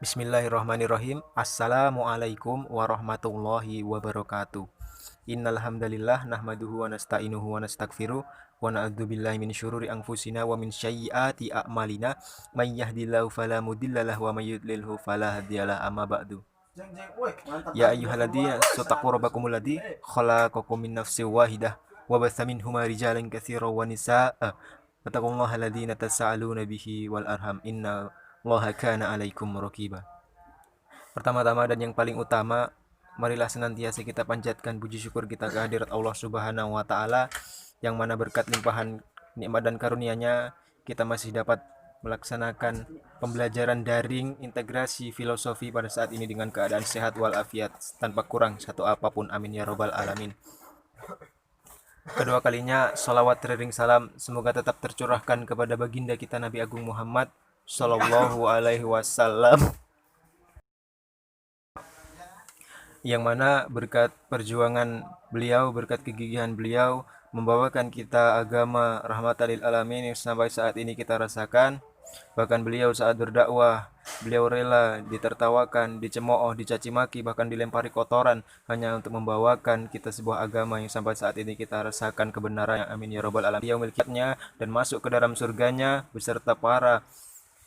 Bismillahirrahmanirrahim. Assalamualaikum warahmatullahi wabarakatuh. Innal hamdalillah nahmaduhu wa nasta'inuhu wa nastaghfiruh wa na'udzubillahi min syururi anfusina wa min sayyiati a'malina may yahdihillahu fala mudhillalah wa may yudlilhu fala hadiyalah amma ba'du. Ya ayyuhalladzina ittaqu rabbakumul ladzi khalaqakum min nafsin wahidah wa batsa minhuma rijalan katsiran wa nisaa'a wattaqullaha alladzina tasaaluna bihi wal arham innallaha kana 'alaikum raqiba. Pertama-tama dan yang paling utama, marilah senantiasa kita panjatkan puji syukur kita kehadirat Allah Subhanahu wa taala yang mana berkat limpahan nikmat dan karunia-Nya kita masih dapat melaksanakan pembelajaran daring integrasi filosofi pada saat ini dengan keadaan sehat walafiat tanpa kurang satu apapun, amin ya robbal alamin. Kedua kalinya salawat teriring salam semoga tetap tercurahkan kepada baginda kita Nabi Agung Muhammad Sallallahu Alaihi Wasallam, yang mana berkat perjuangan beliau, berkat kegigihan beliau membawakan kita agama rahmatan lil alamin yang sampai saat ini kita rasakan. Bahkan beliau saat berdakwah, beliau rela ditertawakan, dicemooh, dicaci maki, bahkan dilempari kotoran hanya untuk membawakan kita sebuah agama yang sampai saat ini kita rasakan kebenaran. Amin ya robbal alamin. Beliau miliknya dan masuk ke dalam surganya beserta para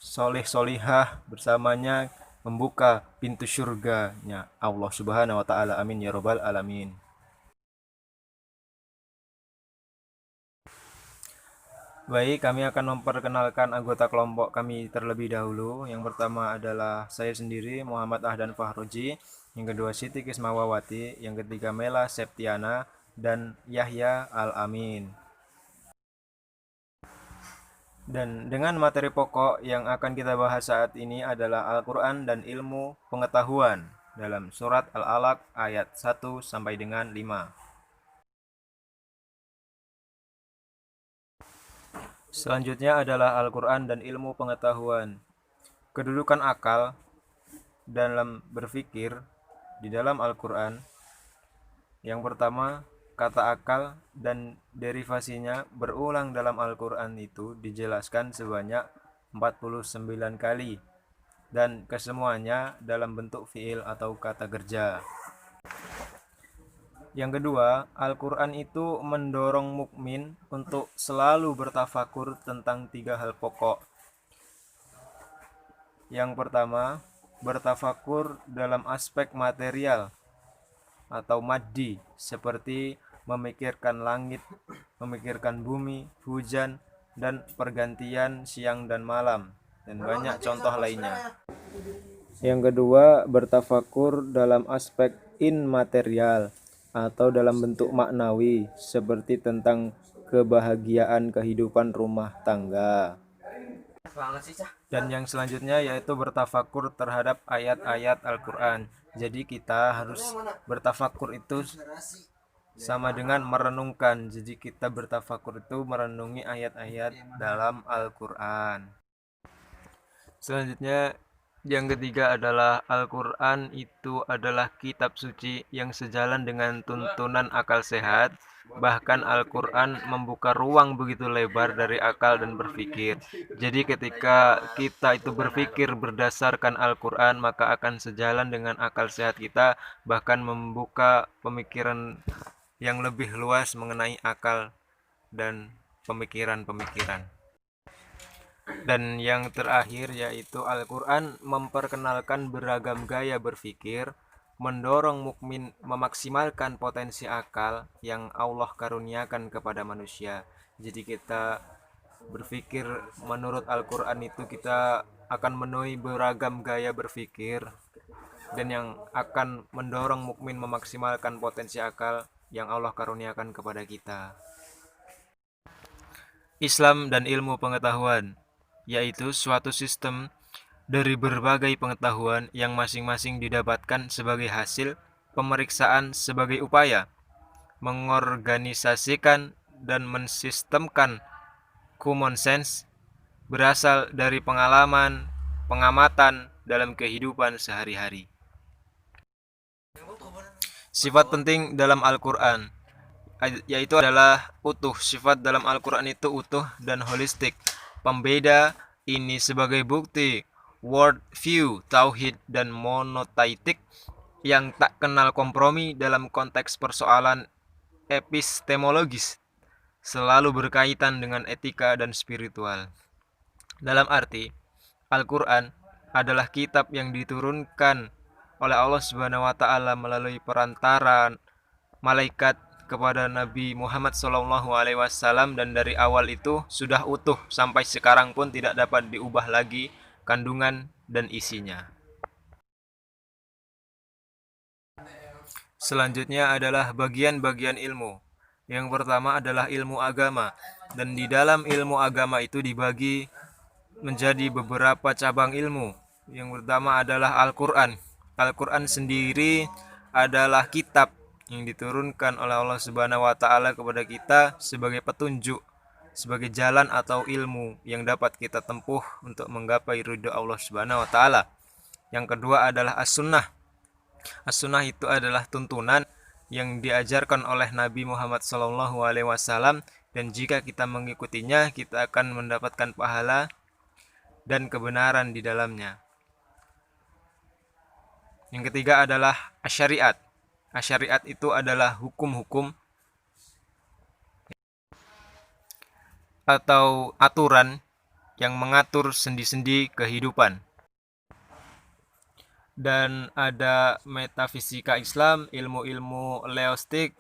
soleh solihah bersamanya, membuka pintu surganya Allah Subhanahu wa taala. Amin ya robbal alamin. Baik, kami akan memperkenalkan anggota kelompok kami terlebih dahulu. Yang pertama adalah saya sendiri, Muhammad Ahdan Fahroji. Yang kedua Siti Kismawawati. Yang ketiga Mela Septiana dan Yahya Al-Amin. Dan dengan materi pokok yang akan kita bahas saat ini adalah Al-Quran dan ilmu pengetahuan dalam surat Al-Alaq ayat 1 sampai dengan 5. Selanjutnya adalah Al-Quran dan ilmu pengetahuan. Kedudukan akal dalam berpikir di dalam Al-Quran. Yang pertama, kata akal dan derivasinya berulang dalam Al-Quran itu dijelaskan sebanyak 49 kali. Dan kesemuanya dalam bentuk fiil atau kata kerja. Yang kedua, Al-Quran itu mendorong mukmin untuk selalu bertafakur tentang 3 hal pokok. Yang pertama, bertafakur dalam aspek material atau maddi, seperti memikirkan langit, memikirkan bumi, hujan, dan pergantian siang dan malam, dan banyak contoh lainnya. Yang kedua, bertafakur dalam aspek immaterial atau dalam bentuk maknawi, seperti tentang kebahagiaan kehidupan rumah tangga. Dan yang selanjutnya yaitu bertafakur terhadap ayat-ayat Al-Quran. Jadi kita harus bertafakur itu sama dengan merenungkan. Jadi kita bertafakur itu merenungi ayat-ayat dalam Al-Quran. Selanjutnya yang ketiga adalah Al-Quran itu adalah kitab suci yang sejalan dengan tuntunan akal sehat. Bahkan Al-Quran membuka ruang begitu lebar dari akal dan berpikir. Jadi ketika kita itu berpikir berdasarkan Al-Quran, maka akan sejalan dengan akal sehat kita, bahkan membuka pemikiran yang lebih luas mengenai akal dan pemikiran-pemikiran. Dan yang terakhir yaitu Al-Quran memperkenalkan beragam gaya berpikir, mendorong mukmin memaksimalkan potensi akal yang Allah karuniakan kepada manusia. Jadi kita berpikir menurut Al-Quran itu kita akan memenuhi beragam gaya berpikir, dan yang akan mendorong mukmin memaksimalkan potensi akal yang Allah karuniakan kepada kita. Islam dan ilmu pengetahuan, yaitu suatu sistem dari berbagai pengetahuan yang masing-masing didapatkan sebagai hasil pemeriksaan sebagai upaya mengorganisasikan dan mensistemkan common sense berasal dari pengalaman, pengamatan dalam kehidupan sehari-hari. Sifat penting dalam Al-Quran yaitu adalah utuh. Sifat dalam Al-Quran itu utuh dan holistik. Pembeda ini sebagai bukti world view tauhid dan monoteistik yang tak kenal kompromi dalam konteks persoalan epistemologis, selalu berkaitan dengan etika dan spiritual. Dalam arti, Al-Quran adalah kitab yang diturunkan oleh Allah Subhanahu wa Ta'ala melalui perantara malaikat kepada Nabi Muhammad SAW, dan dari awal itu sudah utuh sampai sekarang pun tidak dapat diubah lagi kandungan dan isinya. Selanjutnya adalah bagian-bagian ilmu. Yang pertama adalah ilmu agama, dan di dalam ilmu agama itu dibagi menjadi beberapa cabang ilmu. Yang pertama adalah Al-Quran. Al-Quran sendiri adalah kitab yang diturunkan oleh Allah Subhanahu wa Ta'ala kepada kita sebagai petunjuk, sebagai jalan atau ilmu yang dapat kita tempuh untuk menggapai ridho Allah Subhanahu wa Ta'ala. Yang kedua adalah As-Sunnah. As-Sunnah itu adalah tuntunan yang diajarkan oleh Nabi Muhammad SAW, dan jika kita mengikutinya, kita akan mendapatkan pahala dan kebenaran di dalamnya. Yang ketiga adalah Asy-Syariat. Asy-Syariat itu adalah hukum-hukum atau aturan yang mengatur sendi-sendi kehidupan. Dan ada metafisika Islam, ilmu-ilmu leostik,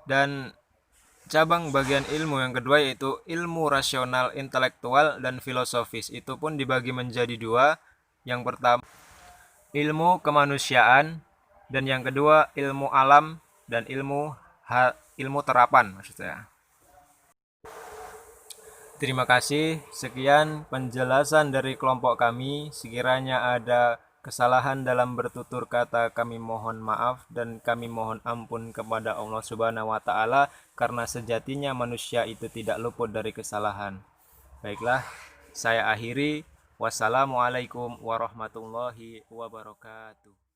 dan cabang bagian ilmu yang kedua yaitu ilmu rasional, intelektual, dan filosofis. Itu pun dibagi menjadi dua. Yang pertama ilmu kemanusiaan, dan yang kedua ilmu alam dan ilmu terapan maksudnya. Terima kasih. Sekian penjelasan dari kelompok kami. Sekiranya ada kesalahan dalam bertutur kata, kami mohon maaf dan kami mohon ampun kepada Allah Subhanahu wa Ta'ala, karena sejatinya manusia itu tidak luput dari kesalahan. Baiklah, saya akhiri. Wassalamualaikum warahmatullahi wabarakatuh.